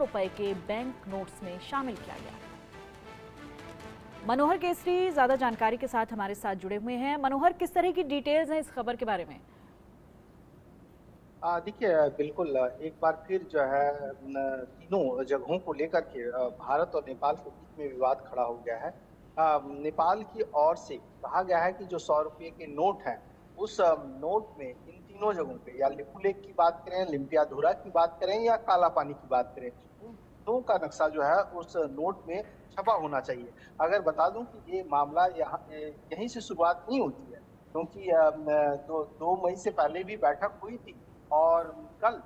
रुपए के bank notes में शामिल किया गया। मनोहर केसरी ज्यादा जानकारी के साथ हमारे साथ जुड़े हुए हैं। मनोहर, किस तरह की डिटेल्स हैं इस खबर के बारे में? देखिए, बिल्कुल एक बार फिर जो है तीनों जगहों को लेकर के भारत और नेपाल के बीच में विवाद खड़ा हो गया है। नेपाल की ओर से कहा गया है कि जो 100 रुपये के नोट हैं, उस नोट में इन तीनों जगहों पे या लिपुलेख की बात करें, लिम्पियाधुरा की बात करें या कालापानी की बात करें, इन तीनों का नक्शा जो है उस नोट में छपा होना चाहिए। अगर बता दूं कि ये मामला यहाँ यहीं से शुरुआत नहीं होती है, क्योंकि 2 मई से पहले भी बैठक हुई थी। और कल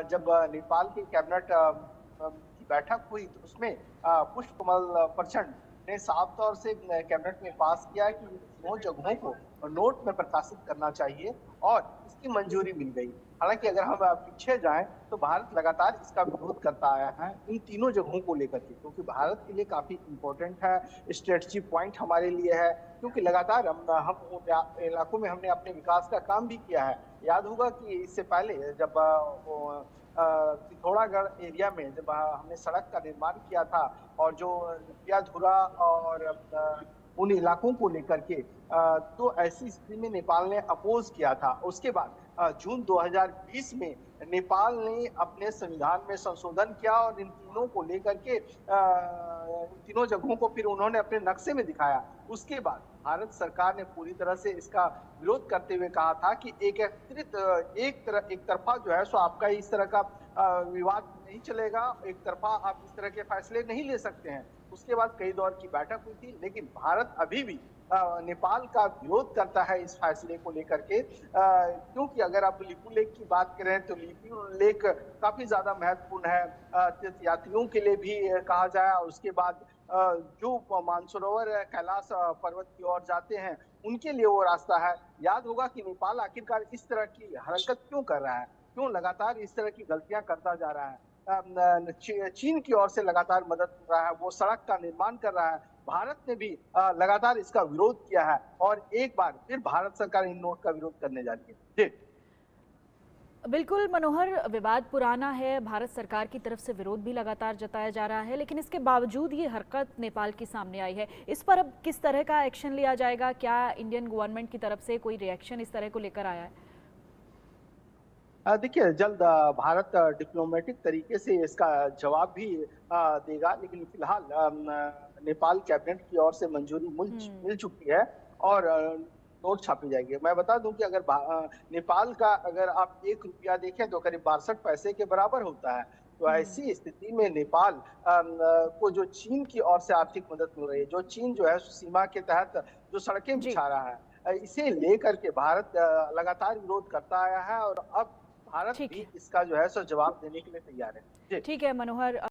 जब नेपाल की कैबिनेट की बैठक हुई तो उसमें पुष्प कमल प्रचंड ने साफ तौर से कैबिनेट में पास किया कि इन तीनों जगहों को नोट में प्रकाशित करना चाहिए और इसकी मंजूरी मिल गई। हालांकि अगर हम पीछे जाएं तो भारत लगातार इसका विरोध करता आया है इन तीनों जगहों को लेकर के, क्योंकि भारत के लिए काफी इंपॉर्टेंट है, स्ट्रेटजी पॉइंट हमारे लिए है। क्योंकि लगातार हम उन इलाकों में हमने अपने विकास का काम भी किया है। याद होगा कि इससे पहले जब पिथौरागढ़ एरिया में जब हमने सड़क का निर्माण किया था और जो लिपियाधुरा और उन इलाकों को लेकर के तो ऐसी स्थिति में नेपाल ने अपोज किया था। उसके बाद जून 2020 में नेपाल ने अपने संविधान में संशोधन किया और इन तीनों को लेकर के इन तीनों जगहों को फिर उन्होंने अपने नक्शे में दिखाया। उसके बाद भारत सरकार ने पूरी तरह से इसका विरोध करते हुए कहा था कि एक तरफा जो है सो आपका इस तरह का विवाद नहीं चलेगा, एक तरफा आप इस तरह के फैसले नहीं ले सकते हैं। उसके बाद कई दौर की बैठक हुई थी, लेकिन भारत अभी भी नेपाल का विरोध करता है इस फैसले को लेकर के, क्योंकि अगर आप लिपुलेख की बात करें तो लिपुलेख काफी ज्यादा महत्वपूर्ण है तीर्थ यात्रियों के लिए भी कहा जाए। और उसके बाद जो मानसरोवर कैलाश पर्वत की ओर जाते हैं उनके लिए वो रास्ता है। याद होगा कि नेपाल आखिरकार इस तरह की हरकत क्यों कर रहा है, क्यों लगातार इस तरह की गलतियां करता जा रहा है। चीन की ओर से लगातार मदद कर रहा है, वो सड़क का निर्माण कर रहा है। भारत ने भी लगातार इसका विरोध किया है और एक बार फिर भारत सरकार इन नोट का विरोध करने जा रही है। जी बिल्कुल मनोहर, विवाद पुराना है, भारत सरकार की तरफ से विरोध भी लगातार जताया जा रहा है, लेकिन इसके बावजूद ये हरकत नेपाल की सामने आई है। इस पर अब किस तरह का एक्शन लिया जाएगा? क्या इंडियन गवर्नमेंट की तरफ से कोई रिएक्शन इस तरह को लेकर आया है? देखिए, जल्द भारत डिप्लोमेटिक तरीके से इसका जवाब भी देगा, लेकिन फिलहाल नेपाल कैबिनेट की ओर से मंजूरी मिल चुकी है और नोट छापी जाएगी। मैं बता दूं कि अगर नेपाल का अगर आप 1 रुपया देखें तो करीब 62 पैसे के बराबर होता है। तो ऐसी स्थिति में नेपाल को जो चीन की ओर से आर्थिक मदद मिल रही है, जो चीन जो है सीमा के तहत जो सड़कें जी, बिछा रहा है, इसे लेकर के भारत लगातार विरोध करता आया है और अब भारत ठीक भी है। इसका जो है सो जवाब देने के लिए तैयार है। जी। ठीक है मनोहर।